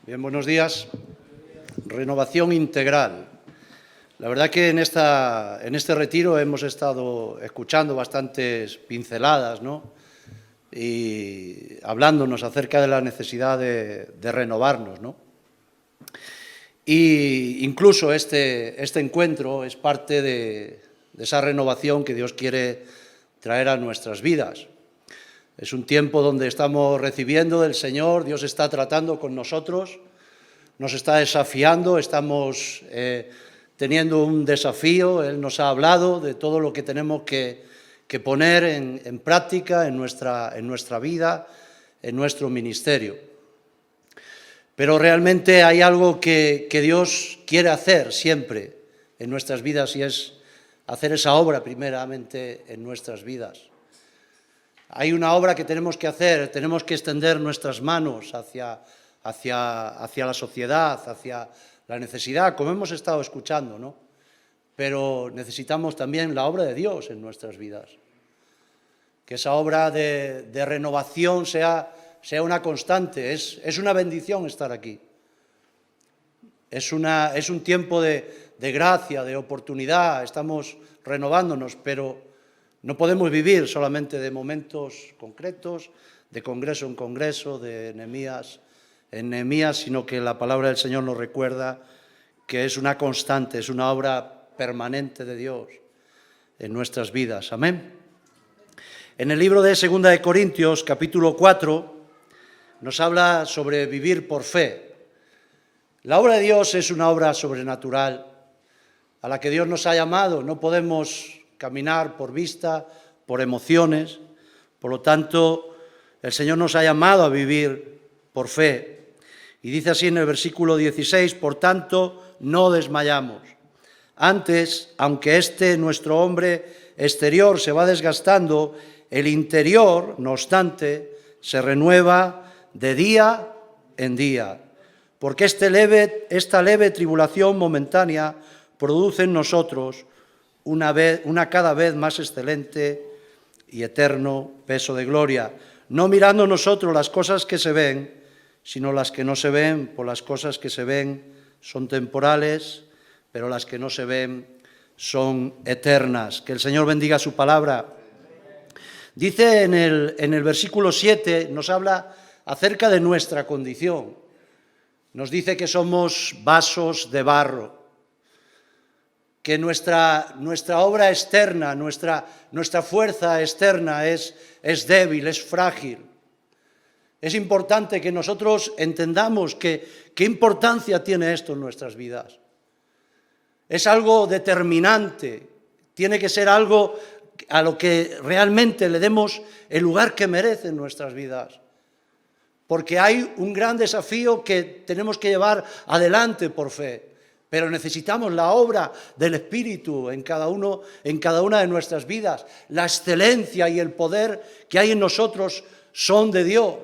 Bien, buenos días. Renovación integral. La verdad que en este retiro hemos estado escuchando bastantes pinceladas, ¿no? Y hablándonos acerca de la necesidad de renovarnos, ¿no? Y incluso este encuentro es parte de esa renovación que Dios quiere traer a nuestras vidas. Es un tiempo donde estamos recibiendo del Señor, Dios está tratando con nosotros, nos está desafiando, estamos teniendo un desafío, Él nos ha hablado de todo lo que tenemos que poner en práctica en nuestra vida, en nuestro ministerio. Pero realmente hay algo que Dios quiere hacer siempre en nuestras vidas y es hacer esa obra primeramente en nuestras vidas. Hay una obra que tenemos que hacer, tenemos que extender nuestras manos hacia la sociedad, hacia la necesidad, como hemos estado escuchando, ¿no? Pero necesitamos también la obra de Dios en nuestras vidas. Que esa obra de renovación sea una constante, es una bendición estar aquí. Es un tiempo de gracia, de oportunidad, estamos renovándonos, pero no podemos vivir solamente de momentos concretos, de congreso en congreso, de Nehemías en Nehemías, sino que la palabra del Señor nos recuerda que es una constante, es una obra permanente de Dios en nuestras vidas. Amén. En el libro de 2 de Corintios, capítulo 4, nos habla sobre vivir por fe. La obra de Dios es una obra sobrenatural a la que Dios nos ha llamado. No podemos caminar por vista, por emociones. Por lo tanto, el Señor nos ha llamado a vivir por fe. Y dice así en el versículo 16, por tanto, no desmayamos. Antes, aunque nuestro hombre exterior se va desgastando, el interior, no obstante, se renueva de día en día. Porque esta leve tribulación momentánea produce en nosotros una cada vez más excelente y eterno peso de gloria, no mirando nosotros las cosas que se ven, sino las que no se ven, por las cosas que se ven son temporales, pero las que no se ven son eternas. Que el Señor bendiga su palabra. Dice en el versículo 7, nos habla acerca de nuestra condición. Nos dice que somos vasos de barro, que nuestra obra externa, nuestra fuerza externa es débil, es frágil. Es importante que nosotros entendamos qué importancia tiene esto en nuestras vidas. Es algo determinante, tiene que ser algo a lo que realmente le demos el lugar que merece en nuestras vidas. Porque hay un gran desafío que tenemos que llevar adelante por fe. Pero necesitamos la obra del Espíritu en cada una de nuestras vidas. La excelencia y el poder que hay en nosotros son de Dios.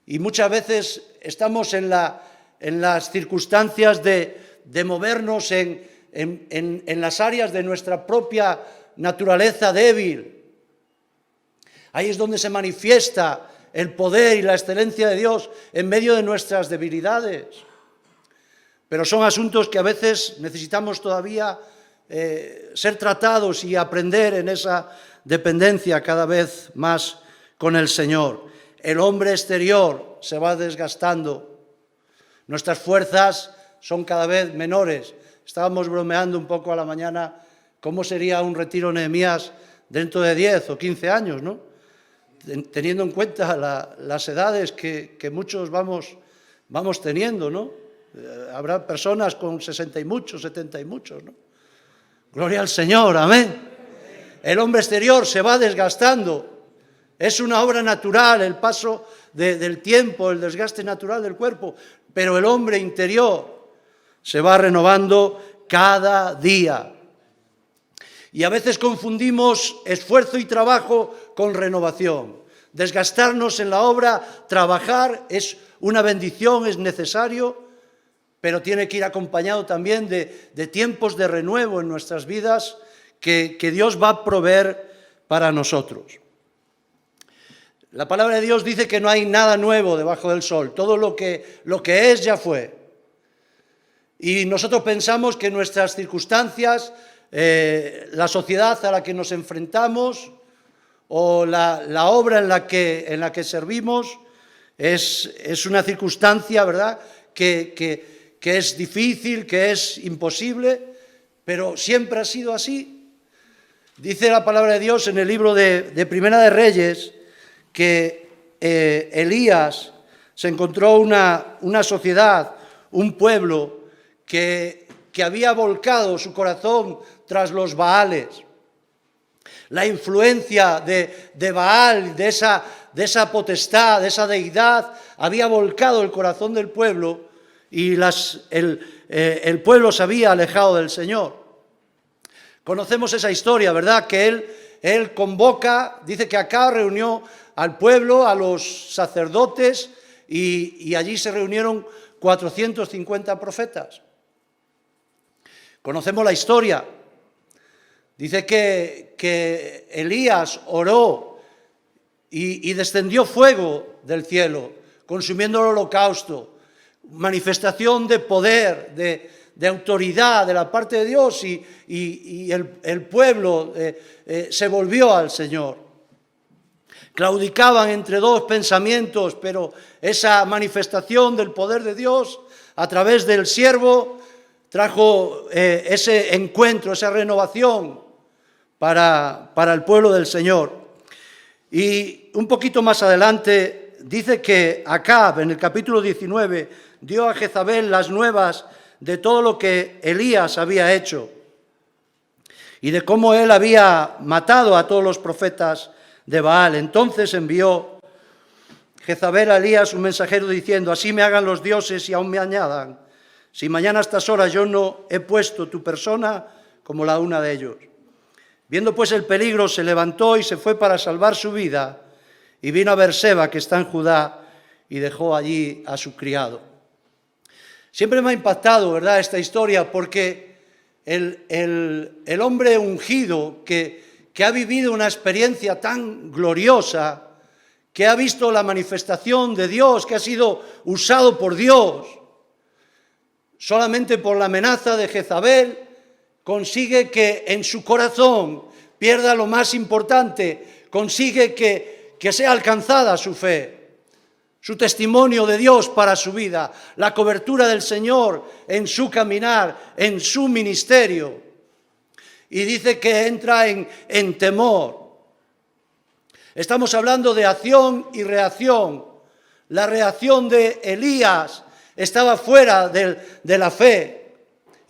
Y muchas veces estamos en las circunstancias de movernos en las áreas de nuestra propia naturaleza débil. Ahí es donde se manifiesta el poder y la excelencia de Dios en medio de nuestras debilidades. Pero son asuntos que a veces necesitamos todavía ser tratados y aprender en esa dependencia cada vez más con el Señor. El hombre exterior se va desgastando. Nuestras fuerzas son cada vez menores. Estábamos bromeando un poco a la mañana cómo sería un retiro Nehemías dentro de 10 o 15 años, ¿no? Teniendo en cuenta las edades que muchos vamos teniendo, ¿no? Habrá personas con 60 y muchos, 70 y muchos, ¿no? Gloria al Señor, amén. El hombre exterior se va desgastando. Es una obra natural, el paso del tiempo, el desgaste natural del cuerpo, pero el hombre interior se va renovando cada día. Y a veces confundimos esfuerzo y trabajo con renovación. Desgastarnos en la obra, trabajar, es una bendición, es necesario, pero tiene que ir acompañado también de tiempos de renuevo en nuestras vidas que Dios va a proveer para nosotros. La palabra de Dios dice que no hay nada nuevo debajo del sol. Todo lo que es ya fue. Y nosotros pensamos que nuestras circunstancias, la sociedad a la que nos enfrentamos o la obra en la que servimos es una circunstancia, ¿verdad?, que es difícil, que es imposible, pero siempre ha sido así. Dice la palabra de Dios en el libro de Primera de Reyes que Elías se encontró una sociedad, un pueblo que había volcado su corazón tras los Baales. La influencia de Baal, de esa potestad, de esa deidad, había volcado el corazón del pueblo y el pueblo se había alejado del Señor. Conocemos esa historia, ¿verdad? Que él convoca, dice que acá reunió al pueblo, a los sacerdotes, y allí se reunieron 450 profetas. Conocemos la historia. Dice que Elías oró y descendió fuego del cielo, consumiendo el holocausto, manifestación de poder, de autoridad de la parte de Dios, y el pueblo se volvió al Señor. Claudicaban entre dos pensamientos, pero esa manifestación del poder de Dios a través del siervo trajo ese encuentro, esa renovación para el pueblo del Señor. Y un poquito más adelante dice que Acab, en el capítulo 19, dio a Jezabel las nuevas de todo lo que Elías había hecho y de cómo él había matado a todos los profetas de Baal. Entonces envió Jezabel a Elías un mensajero diciendo: así me hagan los dioses y aún me añadan, si mañana a estas horas yo no he puesto tu persona como la una de ellos. Viendo pues el peligro, se levantó y se fue para salvar su vida, y vino a Berseba, que está en Judá, y dejó allí a su criado. Siempre me ha impactado, ¿verdad?, esta historia, porque el hombre ungido que ha vivido una experiencia tan gloriosa, que ha visto la manifestación de Dios, que ha sido usado por Dios, solamente por la amenaza de Jezabel, consigue que en su corazón pierda lo más importante, consigue que sea alcanzada su fe, su testimonio de Dios para su vida, la cobertura del Señor en su caminar, en su ministerio. Y dice que entra en temor. Estamos hablando de acción y reacción. La reacción de Elías estaba fuera de la fe.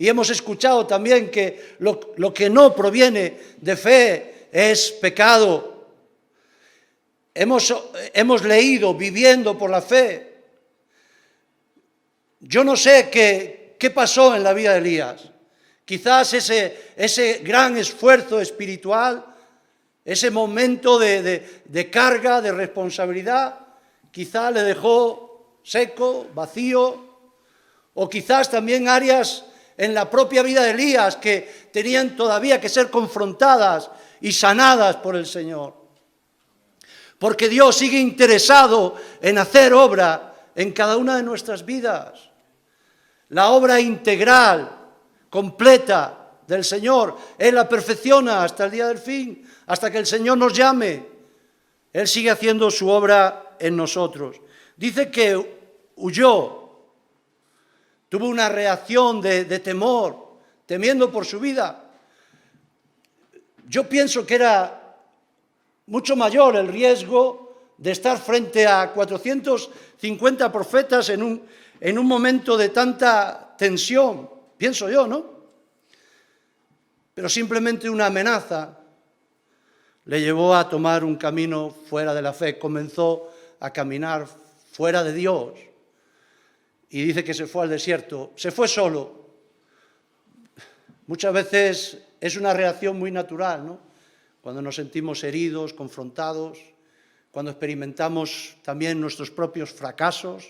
Y hemos escuchado también que lo que no proviene de fe es pecado. Hemos leído viviendo por la fe. Yo no sé qué pasó en la vida de Elías. Quizás ese gran esfuerzo espiritual, ese momento de carga, de responsabilidad, quizás le dejó seco, vacío, o quizás también áreas en la propia vida de Elías que tenían todavía que ser confrontadas y sanadas por el Señor. Porque Dios sigue interesado en hacer obra en cada una de nuestras vidas. La obra integral, completa del Señor, Él la perfecciona hasta el día del fin, hasta que el Señor nos llame. Él sigue haciendo su obra en nosotros. Dice que huyó, tuvo una reacción de temor, temiendo por su vida. Yo pienso que era mucho mayor el riesgo de estar frente a 450 profetas en un momento de tanta tensión. Pienso yo, ¿no? Pero simplemente una amenaza le llevó a tomar un camino fuera de la fe. Comenzó a caminar fuera de Dios. Y dice que se fue al desierto. Se fue solo. Muchas veces es una reacción muy natural, ¿no? Cuando nos sentimos heridos, confrontados, cuando experimentamos también nuestros propios fracasos.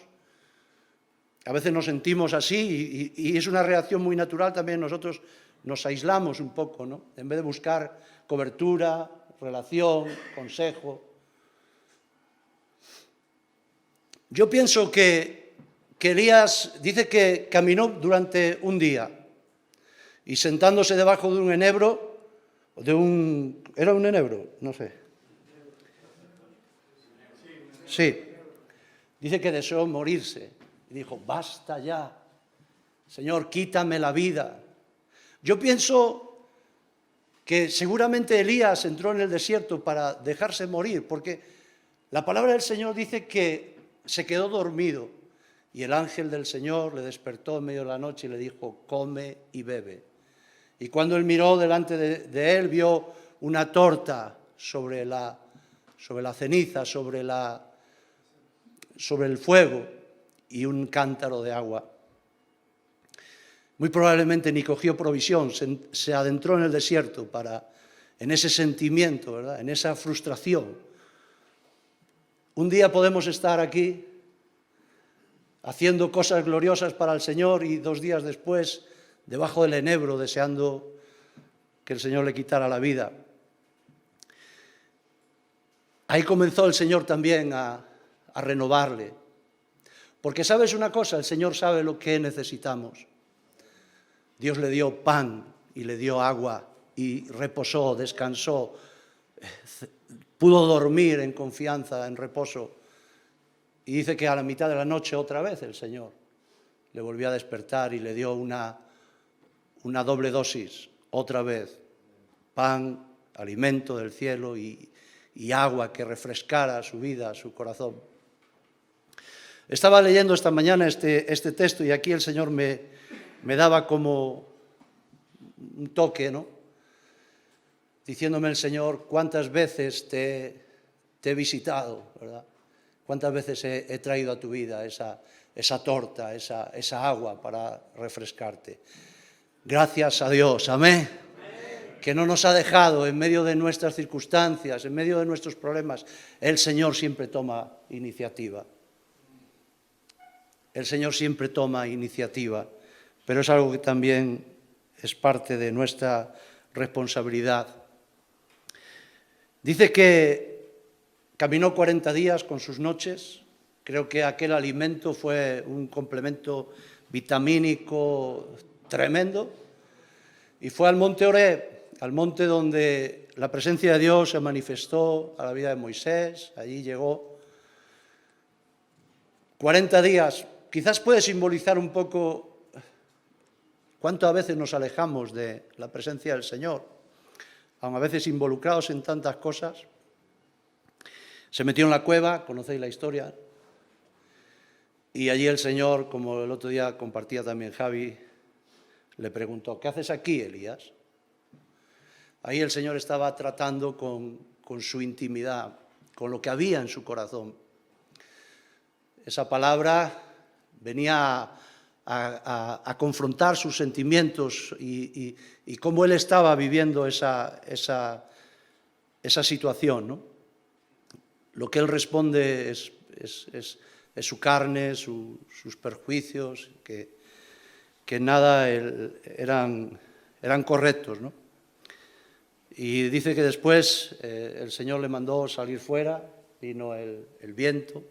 A veces nos sentimos así y es una reacción muy natural también. Nosotros nos aislamos un poco, ¿no? En vez de buscar cobertura, relación, consejo. Yo pienso que Elías dice que caminó durante un día y sentándose debajo de un enebro, ¿era un enebro? No sé. Sí. Dice que deseó morirse y dijo, basta ya, Señor, quítame la vida. Yo pienso que seguramente Elías entró en el desierto para dejarse morir, porque la palabra del Señor dice que se quedó dormido y el ángel del Señor le despertó en medio de la noche y le dijo, come y bebe. Y cuando él miró delante de él, vio una torta sobre la ceniza, sobre el fuego y un cántaro de agua. Muy probablemente ni cogió provisión, se adentró en el desierto en ese sentimiento, ¿verdad? En esa frustración. Un día podemos estar aquí haciendo cosas gloriosas para el Señor y 2 días después, debajo del enebro, deseando que el Señor le quitara la vida. Ahí comenzó el Señor también a renovarle. Porque sabes una cosa, el Señor sabe lo que necesitamos. Dios le dio pan y le dio agua y reposó, descansó, pudo dormir en confianza, en reposo. Y dice que a la mitad de la noche otra vez el Señor le volvió a despertar y le dio una doble dosis, otra vez, pan, alimento del cielo y agua que refrescara su vida, su corazón. Estaba leyendo esta mañana este texto y aquí el Señor me daba como un toque, ¿no? Diciéndome el Señor, cuántas veces te he visitado, ¿verdad? Cuántas veces he traído a tu vida esa torta, esa agua para refrescarte. Gracias a Dios, amén. Que no nos ha dejado en medio de nuestras circunstancias, en medio de nuestros problemas. El Señor siempre toma iniciativa. El Señor siempre toma iniciativa, pero es algo que también es parte de nuestra responsabilidad. Dice que caminó 40 días con sus noches. Creo que aquel alimento fue un complemento vitamínico tremendo. Y fue al monte Horeb, al monte donde la presencia de Dios se manifestó a la vida de Moisés. Allí llegó 40 días. Quizás puede simbolizar un poco cuánto a veces nos alejamos de la presencia del Señor, aun a veces involucrados en tantas cosas. Se metió en la cueva, conocéis la historia, y allí el Señor, como el otro día compartía también Javi, le preguntó, ¿qué haces aquí, Elías? Ahí el Señor estaba tratando con su intimidad, con lo que había en su corazón. Esa palabra venía a confrontar sus sentimientos y cómo él estaba viviendo esa situación, ¿no? Lo que él responde es su carne, sus perjuicios, que nada eran correctos, ¿no? Y dice que después el Señor le mandó salir fuera, vino el viento,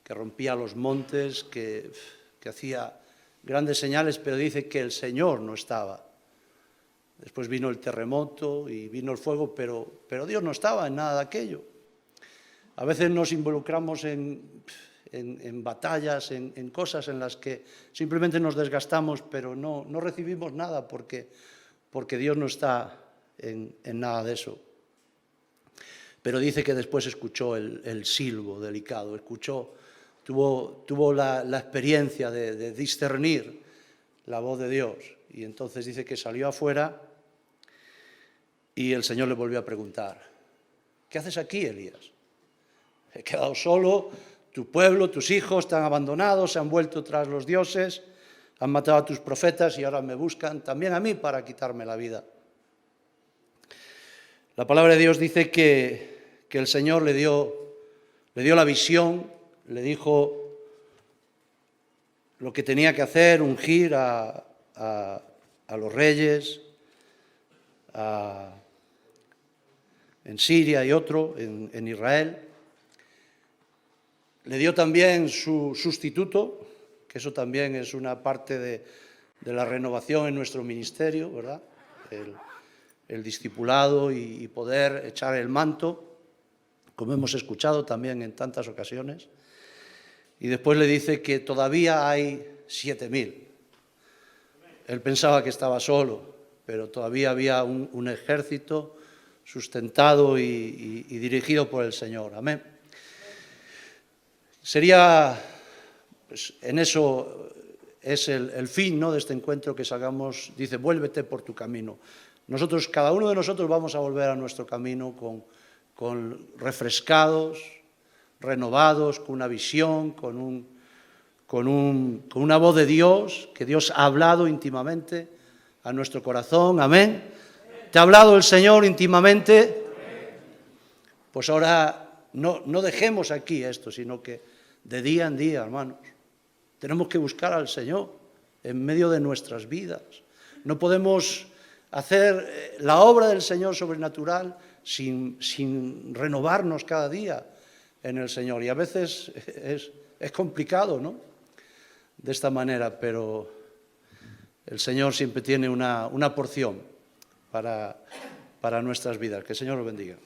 que rompía los montes, que hacía grandes señales, pero dice que el Señor no estaba. Después vino el terremoto y vino el fuego, pero Dios no estaba en nada de aquello. A veces nos involucramos en batallas, en cosas en las que simplemente nos desgastamos, pero no recibimos nada porque Dios no está en nada de eso. Pero dice que después escuchó el silbo delicado, tuvo la experiencia de discernir la voz de Dios. Y entonces dice que salió afuera y el Señor le volvió a preguntar, ¿qué haces aquí, Elías? He quedado solo, tu pueblo, tus hijos te han abandonado, se han vuelto tras los dioses, han matado a tus profetas y ahora me buscan también a mí para quitarme la vida. La palabra de Dios dice que el Señor le dio la visión, le dijo lo que tenía que hacer, ungir a los reyes en Siria y otro en Israel. Le dio también su sustituto, que eso también es una parte de la renovación en nuestro ministerio, ¿verdad? El discipulado y poder echar el manto, como hemos escuchado también en tantas ocasiones. Y después le dice que todavía hay 7.000. Él pensaba que estaba solo, pero todavía había un ejército sustentado y dirigido por el Señor. Amén. Sería, pues, en eso es el fin, ¿no?, de este encuentro, que salgamos, dice, vuélvete por tu camino. Nosotros, cada uno de nosotros, vamos a volver a nuestro camino con refrescados, renovados, con una visión, con una voz de Dios, que Dios ha hablado íntimamente a nuestro corazón. Amén. ¿Te ha hablado el Señor íntimamente? Pues ahora no dejemos aquí esto, sino que de día en día, hermanos, tenemos que buscar al Señor en medio de nuestras vidas. No podemos hacer la obra del Señor sobrenatural sin renovarnos cada día en el Señor. Y a veces es complicado, ¿no?, de esta manera, pero el Señor siempre tiene una porción para nuestras vidas. Que el Señor los bendiga.